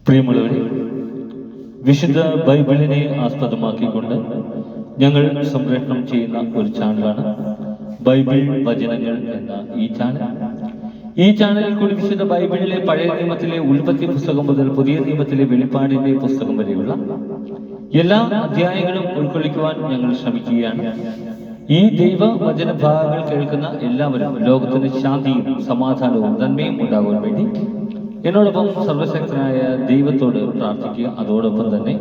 പ്രിയമുള്ളവരെ, വിശുദ്ധ ബൈബിളിനെ ആസ്പദമാക്കിക്കൊണ്ട് ഞങ്ങൾ സംപ്രേഷണം ചെയ്യുന്ന ഒരു ചാനലാണ് ബൈബിൾ വചനങ്ങൾ എന്ന ഈ ചാനലിൽ കൂടി വിശുദ്ധ ബൈബിളിലെ പഴയ നിയമത്തിലെ ഉൽപ്പത്തി പുസ്തകം മുതൽ പുതിയ നിയമത്തിലെ വെളിപ്പാടിന്റെ പുസ്തകം വരെയുള്ള എല്ലാ അധ്യായങ്ങളും ഉൾക്കൊള്ളിക്കുവാൻ ഞങ്ങൾ ശ്രമിക്കുകയാണ്. ഈ ദൈവ വചന ഭാഗങ്ങൾ കേൾക്കുന്ന എല്ലാവരും ലോകത്തിന് ശാന്തിയും സമാധാനവും നന്മയും ഉണ്ടാകുവാൻ വേണ്ടി എന്നോടൊപ്പം സർവശക്തനായ ദൈവത്തോട് പ്രാർത്ഥിക്കുക. അതോടൊപ്പം തന്നെ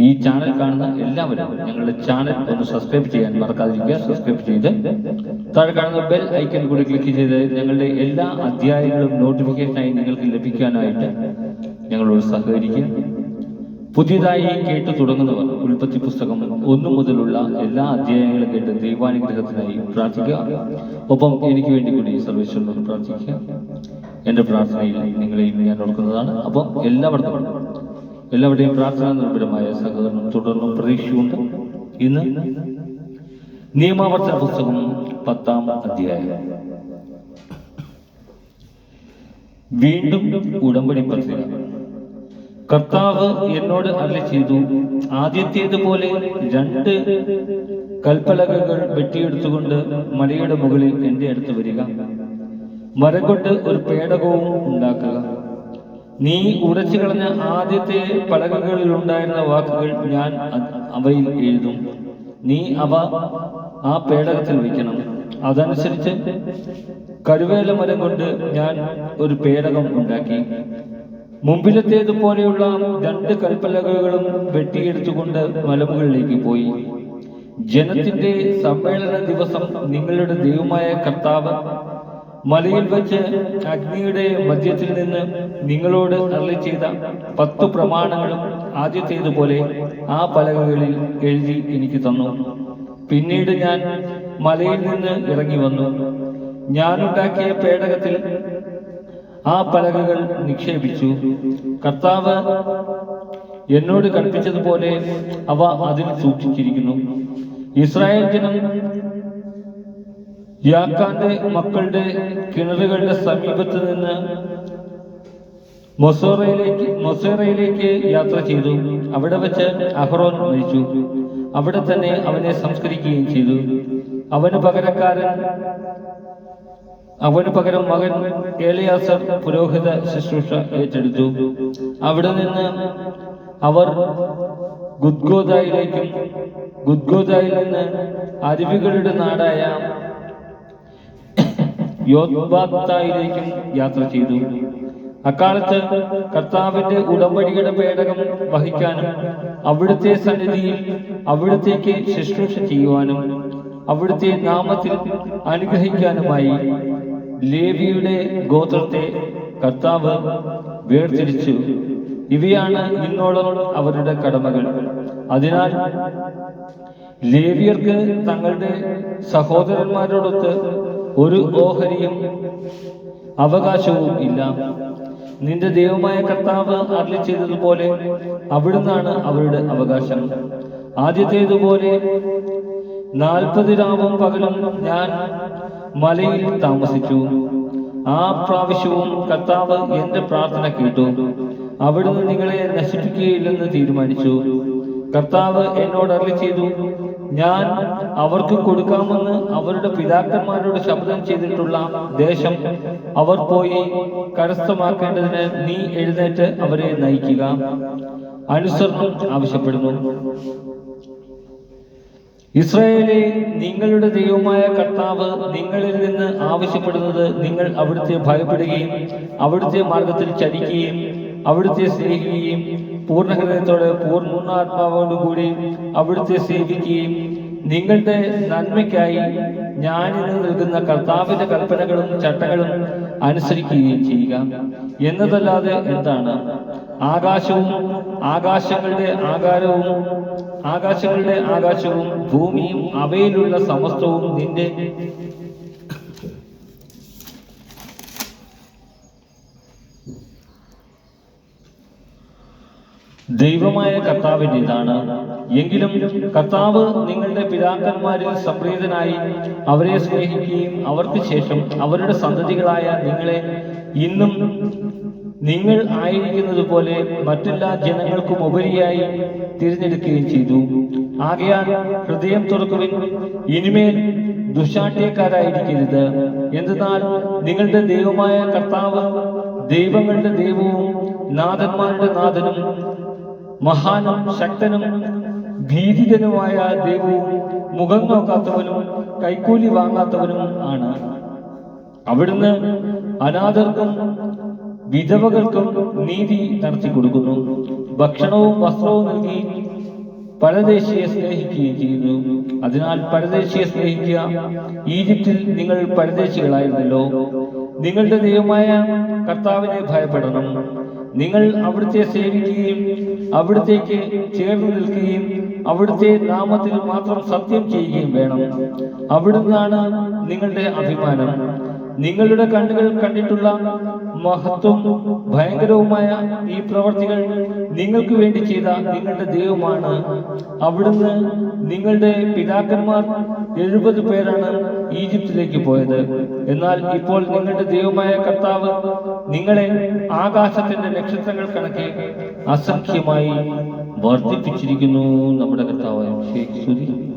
ഈ ചാനൽ കാണുന്ന എല്ലാവരും ഞങ്ങളുടെ ചാനൽ ഒന്ന് സബ്സ്ക്രൈബ് ചെയ്യാൻ മറക്കാതിരിക്കുക. സബ്സ്ക്രൈബ് ചെയ്ത് താഴെ കാണുന്ന ബെൽ ഐക്കൺ കൂടി ക്ലിക്ക് ചെയ്ത് ഞങ്ങളുടെ എല്ലാ അധ്യായങ്ങളും നോട്ടിഫിക്കേഷനായി നിങ്ങൾക്ക് ലഭിക്കാനായിട്ട് ഞങ്ങളോട് സഹകരിക്കുക. പുതിയതായി കേട്ടു തുടങ്ങുന്നവർ ഉൽപ്പത്തി പുസ്തകം 1 മുതലുള്ള എല്ലാ അധ്യായങ്ങളും കേട്ട് ദൈവാനുഗ്രഹത്തിനായി പ്രാർത്ഥിക്കുക. ഒപ്പം എനിക്ക് വേണ്ടി കൂടി സർവേശ്വരനോട് പ്രാർത്ഥിക്കുക. എൻ്റെ പ്രാർത്ഥനയിൽ നിങ്ങളെയും ഞാൻ ഓർക്കുന്നതാണ്. അപ്പം എല്ലാവരുടെയും പ്രാർത്ഥന നിർഭരമായ സഹകരണം തുടർന്നും പ്രതീക്ഷയുണ്ട്. ഇന്ന് നിയമാവർത്തന പുസ്തകം 10-ാം അധ്യായം. വീണ്ടും ഉടമ്പടി പത്രിക. കർത്താവ് എന്നോട് അരുളി ചെയ്തു, ആദ്യത്തേതുപോലെ 2 കൽപ്പലകകൾ വെട്ടിയെടുത്തുകൊണ്ട് മലയുടെ മുകളിൽ എൻ്റെ അടുത്ത് വരിക. മരം കൊണ്ട് ഒരു പേടകവും ഉണ്ടാക്കുക. നീ ഉടച്ചു കളഞ്ഞ ആദ്യത്തെ പലകകളിൽ ഉണ്ടായിരുന്ന വാക്കുകൾ ഞാൻ അവയിൽ എഴുതും. നീ അവ ആ പേടകത്തിൽ വയ്ക്കണം. അതനുസരിച്ച് കരുവേല മരം കൊണ്ട് ഞാൻ ഒരു പേടകം ഉണ്ടാക്കി. മുമ്പിലത്തേതുപോലെയുള്ള 2 കൽപ്പലകകളും വെട്ടിയെടുത്തുകൊണ്ട് മലമുകളിലേക്ക് പോയി. ജനത്തിന്റെ സമ്മേളന ദിവസം നിങ്ങളുടെ ദൈവമായ കർത്താവ് മലയിൽ വെച്ച് അഗ്നിയുടെ മധ്യത്തിൽ നിന്ന് നിങ്ങളോട് അരുളി ചെയ്ത 10 പ്രമാണങ്ങളും ആദ്യത്തേതുപോലെ ആ പലകകളിൽ എഴുതി എനിക്ക് തന്നു. പിന്നീട് ഞാൻ മലയിൽ നിന്ന് ഇറങ്ങി വന്നു. ഞാനുണ്ടാക്കിയ പേടകത്തിൽ ആ പലകകൾ നിക്ഷേപിച്ചു. കർത്താവ് എന്നോട് കൽപ്പിച്ചതുപോലെ അവ അതിൽ സൂക്ഷിച്ചിരിക്കുന്നു. ഇസ്രായേൽ ജനം യാക്കാന്റെ മക്കളുടെ കിണറുകളുടെ സമീപത്ത് നിന്ന് മൊസേറയിലേക്ക് യാത്ര ചെയ്തു. അവിടെ വെച്ച് അഹ്റോൻ മരിച്ചു. അവിടെ തന്നെ അവനെ സംസ്കരിക്കുകയും ചെയ്തു. അവന് പകരം മകൻ എലിയാസർ പുരോഹിത ശുശ്രൂഷ ഏറ്റെടുത്തു. അവിടെ നിന്ന് അവർ ഗുദ്ഗോദായിൽ നിന്ന് അരുവികളുടെ നാടായ യോത്ബാത്തായിലേക്കും യാത്ര ചെയ്തു. അക്കാലത്ത് കർത്താവിന്റെ ഉടമ്പടിയുടെ പേടകം വഹിക്കാനും അവിടുത്തെ സന്നിധിയിൽ അവിടത്തേക്ക് ശുശ്രൂഷ ചെയ്യുവാനും അവിടുത്തെ നാമത്തിൽ അനുഗ്രഹിക്കാനുമായി ലേവിയുടെ ഗോത്രത്തെ കർത്താവ് വേർതിരിച്ചു. ഇവയാണ് ഇന്നോളം അവരുടെ കടമകൾ. അതിനാൽ ലേവിയർക്ക് തങ്ങളുടെ സഹോദരന്മാരോടൊത്ത് ഒരു ഓഹരിയും അവകാശവും ഇല്ല. നിന്റെ ദൈവമായ കർത്താവ് അരുളി ചെയ്തതുപോലെ അവിടുന്നാണ് അവരുടെ അവകാശം. ആദ്യത്തേതുപോലെ 40 രാവും പകലും ഞാൻ മലയിൽ താമസിച്ചു. ആ പ്രാവശ്യവും കർത്താവ് എന്റെ പ്രാർത്ഥന കേട്ടു. അവിടുന്ന് നിങ്ങളെ നശിപ്പിക്കുകയില്ലെന്ന് തീരുമാനിച്ചു. കർത്താവ് എന്നോട് അരുളി ചെയ്തു, ഞാൻ അവർക്ക് കൊടുക്കാമെന്ന് അവരുടെ പിതാക്കന്മാരോട് ശപഥം ചെയ്തിട്ടുള്ള ദേശം അവർ പോയി കരസ്ഥമാക്കേണ്ടതിന് നീ എഴുന്നേറ്റ് അവരെ നയിക്കുക. അനുസരണം ആവശ്യപ്പെടുന്നു. ഇസ്രായേലേ, നിങ്ങളുടെ ദൈവമായ കർത്താവ് നിങ്ങളിൽ നിന്ന് ആവശ്യപ്പെടുന്നത് നിങ്ങൾ അവിടുത്തെ ഭയപ്പെടുകയും അവിടുത്തെ മാർഗത്തിൽ ചരിക്കുകയും അവിടുത്തെ സ്നേഹിക്കുകയും പൂർണ്ണ ഹൃദയത്തോടെ പൂർണ്ണാത്മാവോടുകൂടി അവിടുത്തെ സേവിക്കുകയും നിങ്ങളുടെ നന്മയ്ക്കായി ഞാനിന്ന് നൽകുന്ന കർത്താവിന്റെ കൽപ്പനകളും ചട്ടങ്ങളും അനുസരിക്കുകയും ചെയ്യുക എന്നതല്ലാതെ എന്താണ്? ആകാശങ്ങളുടെ ആകാശവും ഭൂമിയും അവയിലുള്ള സമസ്തവും നിന്റെ ദൈവമായ കർത്താവിൻ്റെതാണ്. എങ്കിലും കർത്താവ് നിങ്ങളുടെ പിതാക്കന്മാരിൽ സംപ്രീതനായി അവരെ സ്നേഹിക്കുകയും അവർക്ക് ശേഷം അവരുടെ സന്തതികളായ നിങ്ങളെ ഇന്നും നിങ്ങൾ ആയിരിക്കുന്നത് പോലെ മറ്റെല്ലാ ജനങ്ങൾക്കും ഉപരിയായി തിരഞ്ഞെടുക്കുകയും ചെയ്തു. ആകയാൽ ഹൃദയം തുറക്കുവിൻ, ഇനിമേൽ ദുശാഠ്യക്കാരായിരിക്കരുത്. എന്തെന്നാൽ നിങ്ങളുടെ ദൈവമായ കർത്താവ് ദൈവങ്ങളുടെ ദൈവവും നാഥന്മാരുടെ നാഥനും മഹാനും ശക്തനും ഭീതിതനുമായ ദൈവവും മുഖം നോക്കാത്തവനും കൈക്കൂലി വാങ്ങാത്തവനും ആണ്. അവിടുന്ന് അനാഥർക്കും വിധവകൾക്കും നീതി നടത്തി കൊടുക്കുന്നു. ഭക്ഷണവും വസ്ത്രവും നൽകി പരദേശിയെ സ്നേഹിക്കുകയും ചെയ്യുന്നു. അതിനാൽ പരദേശിയെ സ്നേഹിക്കുക. ഈജിപ്തിൽ നിങ്ങൾ പരദേശികളായിരുന്നല്ലോ. നിങ്ങളുടെ ദൈവമായ കർത്താവിനെ ഭയപ്പെടണം. നിങ്ങൾ അവിടുത്തെ സേവിക്കുകയും അവിടുത്തേക്ക് ചേർന്ന് നിൽക്കുകയും അവിടുത്തെ നാമത്തിൽ മാത്രം സത്യം ചെയ്യുകയും വേണം. അവിടുന്നാണ് നിങ്ങളുടെ അഭിമാനം. നിങ്ങളുടെ കണ്ണുകൾ കണ്ടിട്ടുള്ള മഹത്വം ഭയങ്കരവുമായ ഈ പ്രവർത്തികൾ നിങ്ങൾക്ക് വേണ്ടി ചെയ്ത നിങ്ങളുടെ ദൈവമാണ്. അവിടുന്ന് നിങ്ങളുടെ പിതാക്കന്മാർ 70 പേരാണ് ഈജിപ്തിലേക്ക് പോയത്. എന്നാൽ ഇപ്പോൾ നിങ്ങളുടെ ദൈവമായ കർത്താവ് നിങ്ങളെ ആകാശത്തിന്റെ നക്ഷത്രങ്ങൾ കണക്കെ അസംഖ്യമായി വർദ്ധിപ്പിച്ചിരിക്കുന്നു. നമ്മുടെ കർത്താവായ യേശുവേ സ്തുതി.